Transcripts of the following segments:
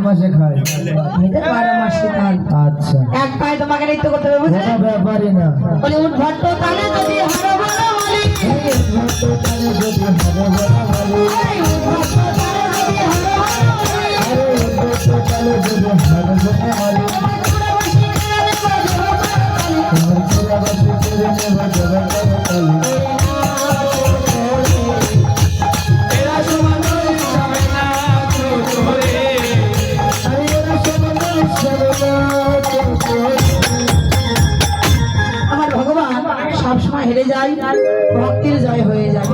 মাসে খায়। এটা 12 মাসে খায়। আচ্ছা এক পায়ে তোমাকে নৃত্য করতে হবে বুঝলে? কোনো ব্যাপারই না। বলি উঠ ভট্ট তালে যদি হারো বলা বলি, এই ভক্ত তালে যদি হারে বলা বলি, আরে উঠ ভট্ট তালে যদি হারো বলা বলি, আরে ভক্ত তালে যদি হারে বলা বলি, তোমার চূড়াবাসী করে নেব জগৎ তোমার চূড়াবাসী করে নেব জগৎ তালে। तेरा सुमंदर समय ना तू तोरे আরে ওরে সবনা সবনা তোরে। আমার ভগবান সবসময় হেরে যায়, ভক্তির জয় হয়ে যায়।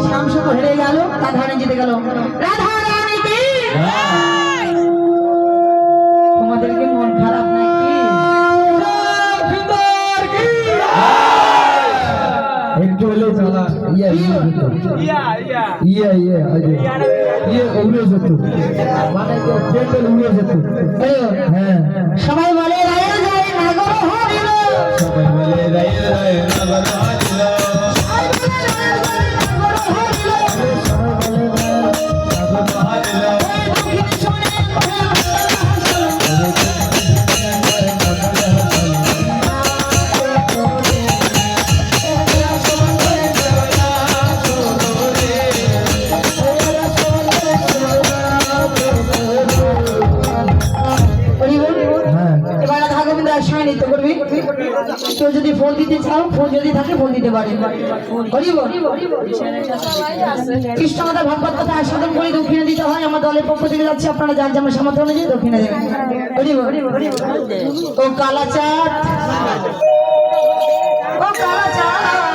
শ্যাম শুধু হেরে গেল, রাধা রানী জিতে গেল। রাধা রানী কি? তোমাদের কি মন খারাপ নাকি? একটু হলেও চালা ইয়া ইয়া ইয়া ইয়া ইয়া উড়ে যেত, মানে যে পেট্রোল উড়ে যেত। হ্যাঁ সবাই বলে রায় যায় নাগর হরিল, সবাই বলে রায় রায় নগর হারিল সবাই বলে রায় যায় নাগর হরিল। সবাই বলে নগর হারিল শুনে হ্যাঁ এবার রাধা গোবিন্দ একসঙ্গে নৃত্য করবি। কেউ যদি ফোন দিতে চাও, ফোন যদি থাকে ফোন দিতে পারে। করিব কৃষ্ণ মাতা ভগবত কথা আস্বাদন করে দক্ষিণে দিতে হয়। আমার দলের পক্ষ থেকে যাচ্ছে, আপনারা যার যেমন সামর্থ্য অনুযায়ী দক্ষিণে দেবেন। করিব ও কালাচাঁদ, ও কালাচাঁদ